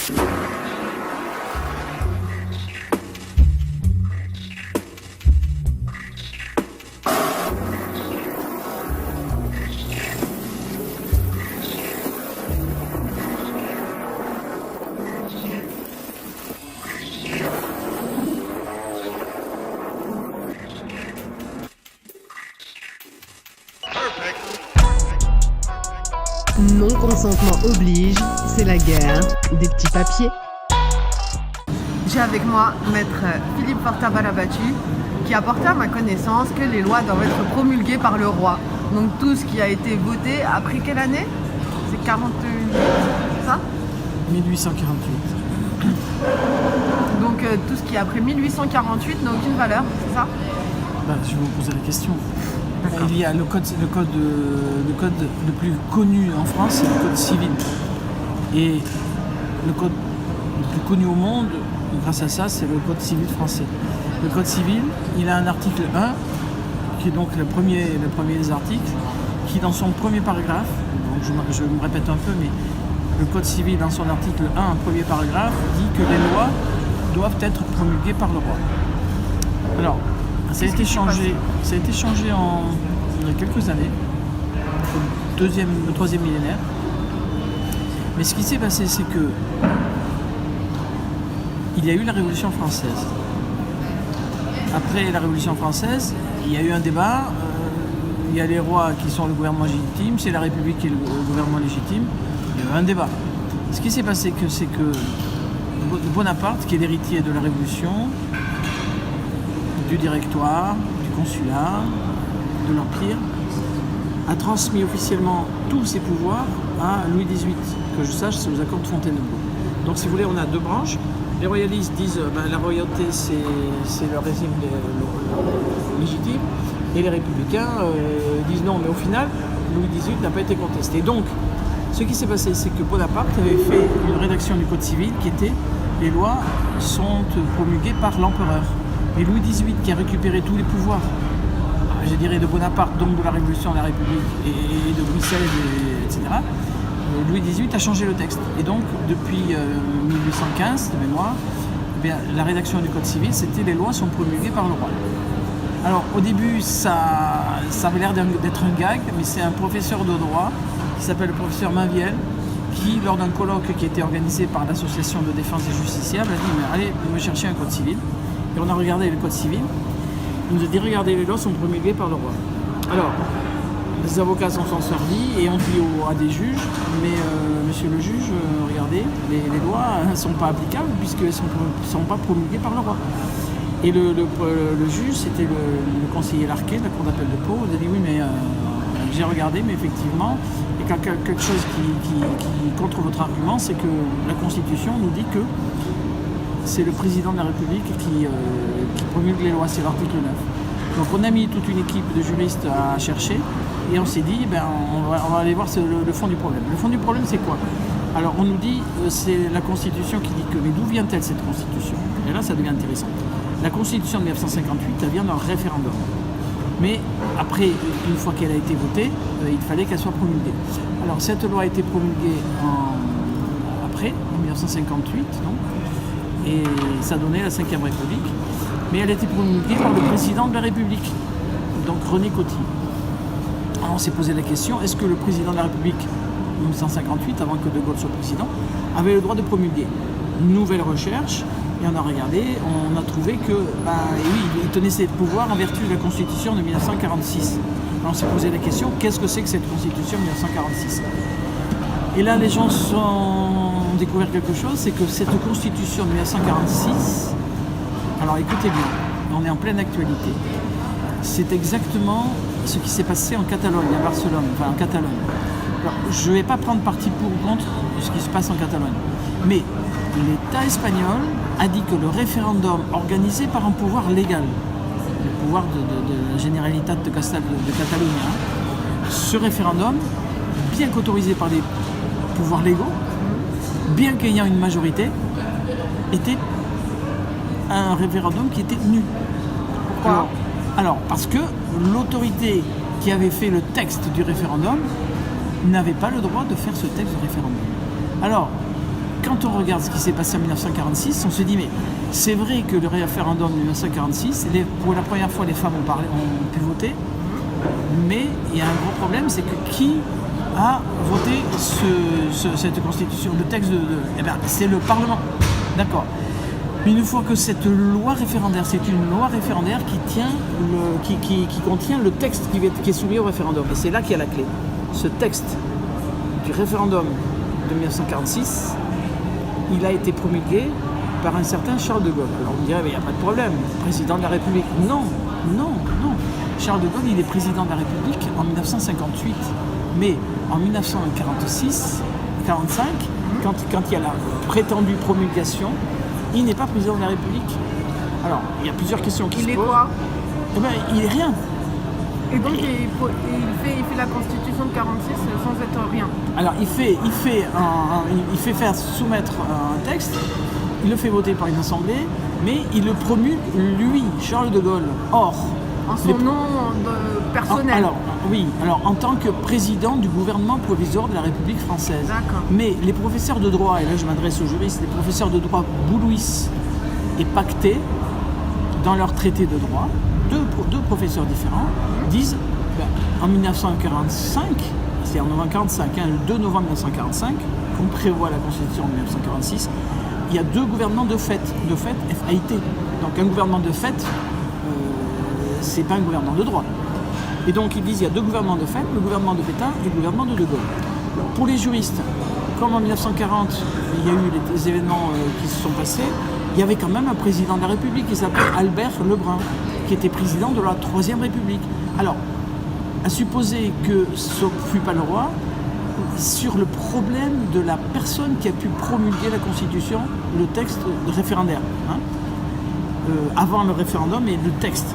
Non-consentement oblige, c'est la guerre des petits papiers. J'ai avec moi maître Philippe Forta-Balabatu qui a porté à ma connaissance que les lois doivent être promulguées par le roi. Donc tout ce qui a été voté après quelle année? C'est 48, c'est ça? 1848. Donc tout ce qui est après 1848 n'a aucune valeur, c'est ça? Je vais vous poser la question. Il y a le code le plus connu en France, c'est le code civil. Et le code le plus connu au monde, grâce à ça, c'est le code civil français. Le code civil, il a un article 1, qui est donc le premier des articles, qui dans son premier paragraphe, donc je me répète un peu, mais le code civil dans son article 1, un premier paragraphe, dit que les lois doivent être promulguées par le roi. Alors, ça a été changé il y a quelques années, le troisième millénaire. Mais ce qui s'est passé, c'est que il y a eu la Révolution française. Après la Révolution française, il y a eu un débat. Il y a les rois qui sont le gouvernement légitime, c'est la République qui est le gouvernement légitime. Il y a eu un débat. Ce qui s'est passé, c'est que Bonaparte, qui est l'héritier de la Révolution, du directoire, du consulat, de l'Empire, a transmis officiellement tous ses pouvoirs à Louis XVIII. Que je sache, c'est aux accords de Fontainebleau. Donc si vous voulez, on a deux branches. Les royalistes disent la royauté c'est le régime légitime, et les républicains disent non, mais au final, Louis XVIII n'a pas été contesté. Donc, ce qui s'est passé, c'est que Bonaparte avait fait une rédaction du Code civil qui était les lois sont promulguées par l'empereur. Et Louis XVIII, qui a récupéré tous les pouvoirs, je dirais de Bonaparte, donc de la Révolution de la République et de Bruxelles, etc., Louis XVIII a changé le texte. Et donc, depuis 1815, de mémoire, la rédaction du Code civil, c'était les lois sont promulguées par le roi. Alors, au début, ça avait l'air d'être un gag, mais c'est un professeur de droit qui s'appelle le professeur Mainviel, qui, lors d'un colloque qui a été organisé par l'Association de défense des justiciables, a dit « mais allez, me chercher un Code civil ». Et on a regardé le Code civil. Il nous a dit « regardez, les lois sont promulguées par le roi ». Alors, les avocats s'en sont servis et ont dit à des juges, mais monsieur le juge, regardez, les lois ne sont pas applicables puisqu'elles ne sont pas promulguées par le roi. Et le juge, c'était le conseiller Larquet de la Cour d'appel de Pau, il a dit oui, mais j'ai regardé, mais effectivement, il y a quelque chose qui contre votre argument, c'est que la Constitution nous dit que c'est le président de la République qui promulgue les lois, c'est l'article 9. Donc on a mis toute une équipe de juristes à chercher et on s'est dit, on va aller voir le fond du problème. Le fond du problème, c'est quoi? Alors on nous dit, c'est la Constitution qui dit que, mais d'où vient-elle cette Constitution? Et là, ça devient intéressant. La Constitution de 1958, elle vient d'un référendum. Mais après, une fois qu'elle a été votée, il fallait qu'elle soit promulguée. Alors cette loi a été promulguée après, en 1958, donc, et ça donnait la Ve République. Mais elle a été promulguée par le président de la République, donc René Coty. Alors on s'est posé la question, est-ce que le président de la République, en 1958, avant que De Gaulle soit président, avait le droit de promulguer? Nouvelle recherche, et on a regardé, on a trouvé que, oui, il tenait ses pouvoirs en vertu de la Constitution de 1946. Alors on s'est posé la question, qu'est-ce que c'est que cette Constitution de 1946? Et là, les gens ont découvert quelque chose, c'est que cette Constitution de 1946, alors écoutez bien, on est en pleine actualité. C'est exactement ce qui s'est passé en Catalogne, à Barcelone, enfin en Catalogne. Alors, je ne vais pas prendre parti pour ou contre ce qui se passe en Catalogne, mais l'État espagnol a dit que le référendum organisé par un pouvoir légal, le pouvoir de la Generalitat de Catalunya, ce référendum, bien qu'autorisé par les pouvoirs légaux, bien qu'ayant une majorité, était un référendum qui était nul. Pourquoi? Alors, parce que l'autorité qui avait fait le texte du référendum n'avait pas le droit de faire ce texte de référendum. Alors, quand on regarde ce qui s'est passé en 1946, on se dit mais c'est vrai que le référendum de 1946, pour la première fois les femmes ont pu voter, mais il y a un gros problème, c'est que qui a voté cette constitution, le texte eh bien, c'est le Parlement, d'accord. Mais une fois que cette loi référendaire, c'est une loi référendaire qui contient le texte qui est soumis au référendum, et c'est là qu'il y a la clé. Ce texte du référendum de 1946, il a été promulgué par un certain Charles de Gaulle. Alors on dirait, mais il n'y a pas de problème, président de la République. Non. Charles de Gaulle, il est président de la République en 1958. Mais en 1946-45, quand il y a la prétendue promulgation, il n'est pas président de la République. Alors, il y a plusieurs questions qui se posent. Il est quoi? Eh bien, il est rien. Et donc il fait la constitution de 46 sans être rien. Alors il fait faire soumettre un texte, il le fait voter par une assemblée, mais il le promulgue lui, Charles de Gaulle. Or, en son nom personnel. Alors en tant que président du gouvernement provisoire de la République française. D'accord. Mais les professeurs de droit, et là je m'adresse aux juristes, les professeurs de droit Boulouis et Pacté, dans leur traité de droit, deux professeurs différents, disent en 1945, c'est en novembre 1945, le 2 novembre 1945, comme prévoit la Constitution de 1946, il y a deux gouvernements de fait, F-A-I-T. Donc un gouvernement de fait, c'est pas un gouvernement de droit. Et donc ils disent il y a deux gouvernements de fait, le gouvernement de Pétain et le gouvernement de De Gaulle. Alors, pour les juristes, comme en 1940, il y a eu les événements qui se sont passés, il y avait quand même un président de la République qui s'appelait Albert Lebrun, qui était président de la Troisième République. Alors, à supposer que ce ne fut pas le roi, sur le problème de la personne qui a pu promulguer la Constitution, le texte référendaire, avant le référendum et le texte,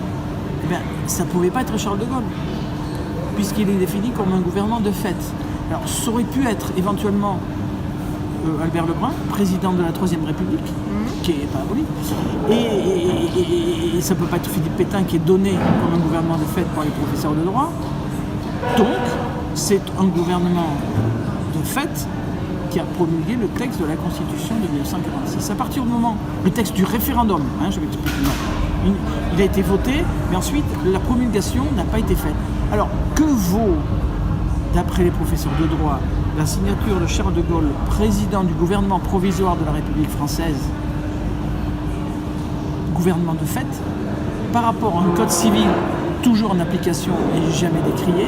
eh bien, ça ne pouvait pas être Charles de Gaulle, puisqu'il est défini comme un gouvernement de fait. Alors, ça aurait pu être éventuellement Albert Lebrun, président de la Troisième République, qui n'est pas aboli, et ça ne peut pas être Philippe Pétain qui est donné comme un gouvernement de fait par les professeurs de droit. Donc, c'est un gouvernement de fait qui a promulgué le texte de la Constitution de 1946. À partir du moment, le texte du référendum, je vais expliquer, il a été voté, mais ensuite, la promulgation n'a pas été faite. Alors, que vaut, d'après les professeurs de droit, la signature de Charles de Gaulle, président du gouvernement provisoire de la République française, gouvernement de fait, par rapport à un code civil toujours en application et jamais décrié,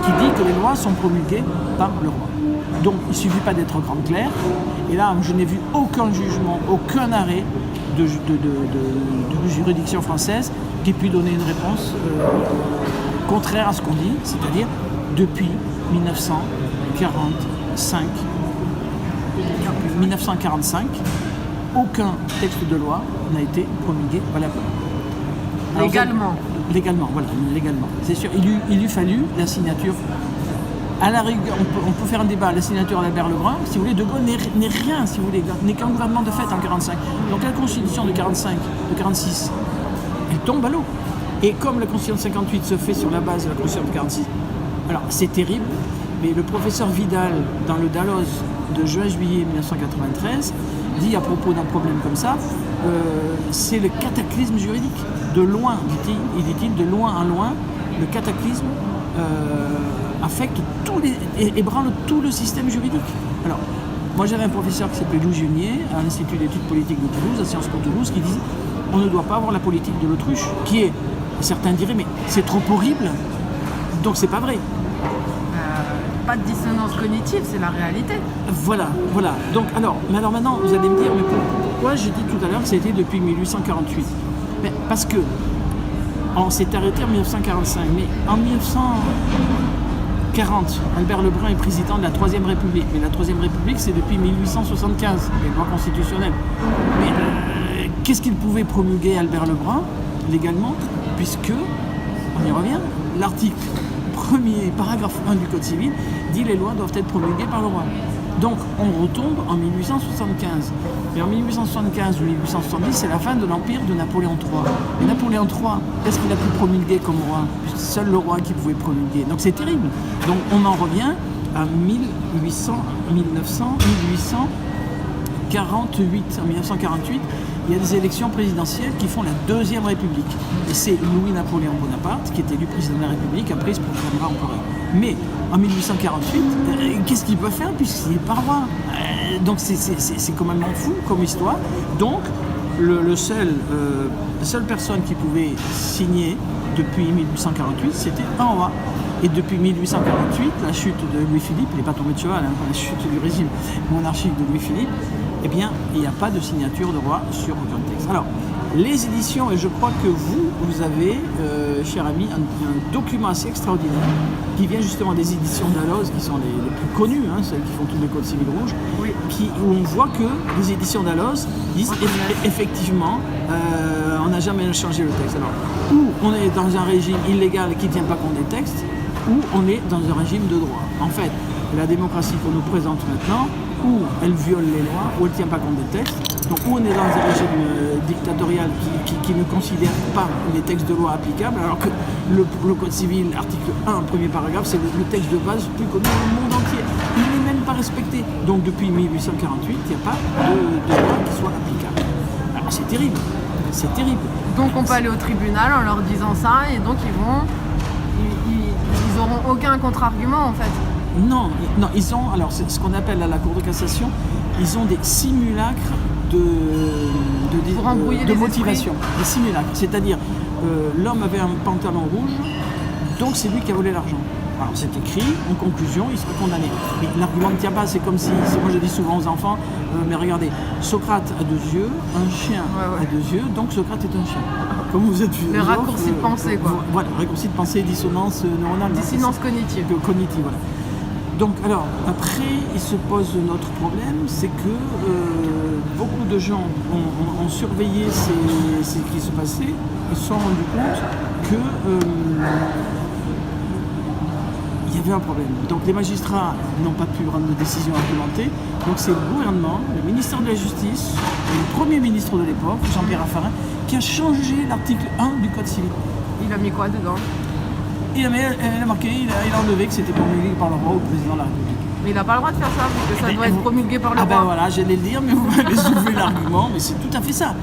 qui dit que les lois sont promulguées par le roi. Donc il ne suffit pas d'être grand clair, et là je n'ai vu aucun jugement, aucun arrêt de juridiction française qui ait pu donner une réponse contraire à ce qu'on dit, c'est-à-dire depuis 1945, aucun texte de loi n'a été promulgué valablement. Légalement, voilà, légalement. C'est sûr, il lui fallu la signature. À la rigueur, on peut faire un débat, la signature d'Albert Lebrun, si vous voulez, De Gaulle n'est rien, si vous voulez, n'est qu'un gouvernement de fait en 1945. Donc la Constitution de 1946, elle tombe à l'eau. Et comme la Constitution de 1958 se fait sur la base de la Constitution de 1946, alors c'est terrible, mais le professeur Vidal, dans le Dalloz de juin-juillet 1993, dit à propos d'un problème comme ça, c'est le cataclysme juridique. De loin, dit-il, de loin en loin, le cataclysme affecte ébranle tout le système juridique. Alors, moi j'avais un professeur qui s'appelait Louis Junier, à l'Institut d'études politiques de Toulouse, à Sciences Po Toulouse, qui disait on ne doit pas avoir la politique de l'autruche, qui est, certains diraient, mais c'est trop horrible, donc c'est pas vrai. Pas de dissonance cognitive, c'est la réalité. Voilà. Donc, alors maintenant, vous allez me dire, mais pourquoi j'ai dit tout à l'heure que c'était depuis 1848 ? Mais parce que on s'est arrêté en 1945, mais en 1940, Albert Lebrun est président de la Troisième République. Mais la Troisième République, c'est depuis 1875, les lois constitutionnelles. Mais qu'est-ce qu'il pouvait promulguer Albert Lebrun, légalement, puisque, on y revient, l'article 1er, paragraphe 1 du Code civil, dit les lois doivent être promulguées par le roi. Donc on retombe en 1875. Et en 1875 ou 1870, c'est la fin de l'empire de Napoléon III. Et Napoléon III, qu'est-ce qu'il a pu promulguer comme roi ? Seul le roi qui pouvait promulguer. Donc c'est terrible. Donc on en revient à 1800, 1900, en 1948, il y a des élections présidentielles qui font la Deuxième République. Et c'est Louis-Napoléon Bonaparte qui est élu président de la République, après il se proclamera empereur. Mais en 1848, qu'est-ce qu'il peut faire puisqu'il n'est pas roi? Donc c'est quand même fou comme histoire. Donc la seule personne qui pouvait signer depuis 1848, c'était un roi. Et depuis 1848, la chute de Louis-Philippe, il n'est pas tombé de cheval, la chute du régime monarchique de Louis-Philippe, eh bien, il n'y a pas de signature de roi sur aucun texte. Alors, les éditions, et je crois que vous avez, cher ami, un document assez extraordinaire qui vient justement des éditions Dalloz, qui sont les plus connues, celles qui font tout le code civil rouge, Oui. où on voit que les éditions Dalloz disent effectivement, on n'a jamais changé le texte. Alors, ou on est dans un régime illégal qui ne tient pas compte des textes, ou on est dans un régime de droit. En fait, la démocratie qu'on nous présente maintenant, où elle viole les lois, où elle ne tient pas compte des textes, donc où on est dans un régime dictatorial qui ne considère pas les textes de loi applicables, alors que le Code civil, article 1, premier paragraphe, c'est le texte de base plus connu au monde entier. Il n'est même pas respecté. Donc depuis 1848, il n'y a pas de loi qui soit applicable. Alors c'est terrible, c'est terrible. Donc on peut aller au tribunal en leur disant ça et donc ils auront aucun contre-argument en fait. Non, ils ont, alors c'est ce qu'on appelle à la Cour de cassation, ils ont des simulacres de motivation. Des simulacres, c'est-à-dire l'homme avait un pantalon rouge, donc c'est lui qui a volé l'argent. Alors c'est écrit, en conclusion, il sera condamné. Mais l'argument ne tient pas, c'est comme si moi je dis souvent aux enfants, mais regardez, Socrate a 2 yeux, un chien a 2 yeux, donc Socrate est un chien. Comme vous êtes le raccourci de pensée, quoi. Voilà, raccourci de pensée, dissonance neuronale. Dissonance cognitive. Cognitive, voilà. Donc, alors, après, il se pose notre problème, c'est que beaucoup de gens ont surveillé ce qui se passait et se sont rendus compte que il y avait un problème. Donc, les magistrats n'ont pas pu rendre de décision argumentée. Donc, c'est le gouvernement, le ministère de la Justice et le Premier ministre de l'époque, Jean-Pierre Raffarin, qui a changé l'article 1 du Code civil. Il a mis quoi dedans? Il a marqué, il a enlevé que c'était promulgué par le roi ou le président de la République. Mais il n'a pas le droit de faire ça, parce que ça doit être promulgué par le roi. Ah ben voilà, j'allais le dire, mais vous m'avez soulevé l'argument, mais c'est tout à fait ça.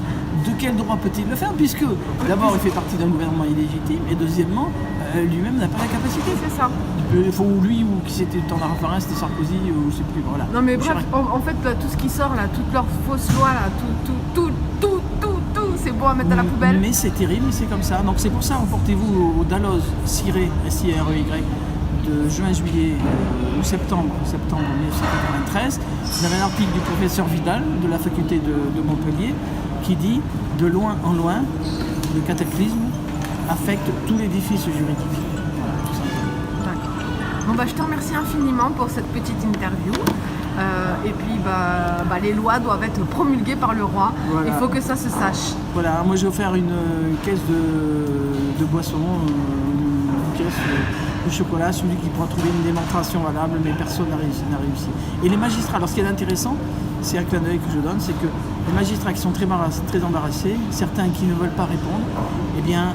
De quel droit peut-il le faire? Puisque d'abord il fait partie d'un gouvernement illégitime, et deuxièmement, lui-même n'a pas la capacité. C'est ça. Ou lui, ou qui c'était dans la référence, c'était Sarkozy, ou je sais plus, voilà. Non mais bref, en fait, là, tout ce qui sort, là, toutes leurs fausses lois, là, tout, c'est bon à mettre à la poubelle. Mais c'est terrible, mais c'est comme ça. Donc c'est pour ça, emportez-vous au Dalloz, SIRE, SIREY, de juin-juillet ou septembre 1993. Vous avez un article du professeur Vidal de la faculté de Montpellier qui dit « De loin en loin, le cataclysme affecte tout l'édifice juridique ». D'accord. Bon, je te remercie infiniment pour cette petite interview. Et puis les lois doivent être promulguées par le roi. Voilà. Il faut que ça se sache. Voilà, moi j'ai offert une caisse de boisson, une caisse de chocolat, celui qui pourra trouver une démonstration valable, mais personne n'a réussi. Et les magistrats, alors ce qui est intéressant, c'est un clin d'œil que je donne, c'est que les magistrats qui sont très embarrassés, certains qui ne veulent pas répondre, eh bien,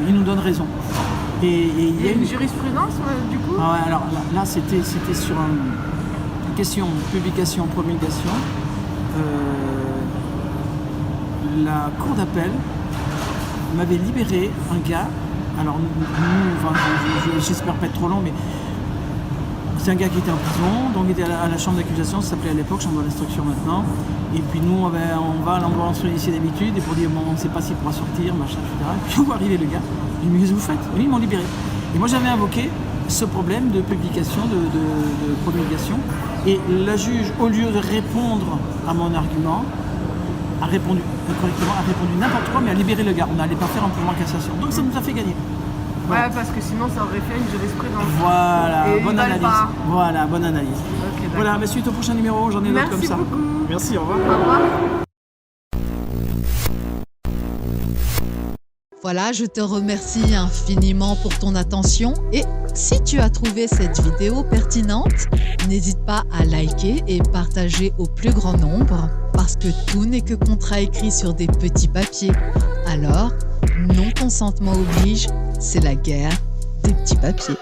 ils nous donnent raison. Et il y a une jurisprudence du coup. Ah ouais, alors là c'était sur une question publication, promulgation. La cour d'appel m'avait libéré un gars. Alors j'espère pas être trop long, mais c'est un gars qui était en prison, donc il était à la chambre d'accusation, ça s'appelait à l'époque chambre d'instruction maintenant. Et puis nous on va à l'endroit où on se réunissait d'habitude et pour dire bon on ne sait pas s'il pourra sortir, machin, etc. Et puis on voit arriver le gars. Je lui ai dit, mais qu'est-ce que vous faites? Et ils m'ont libéré. Et moi j'avais invoqué ce problème de publication, de promulgation. Et la juge, au lieu de répondre à mon argument, a répondu correctement, a répondu n'importe quoi, mais a libéré le gars. On n'allait pas faire un pouvoir en cassation. Donc ça nous a fait gagner. Voilà. Ouais, parce que sinon ça aurait fait une jurisprudence. Voilà, bonne analyse. Voilà, bonne analyse. Okay, voilà, mais suite au prochain numéro, j'en ai d'autres comme ça. Merci beaucoup. Merci, au revoir. Au revoir. Voilà, je te remercie infiniment pour ton attention et si tu as trouvé cette vidéo pertinente, n'hésite pas à liker et partager au plus grand nombre parce que tout n'est que contrat écrit sur des petits papiers. Alors, non-consentement oblige, c'est la guerre des petits papiers.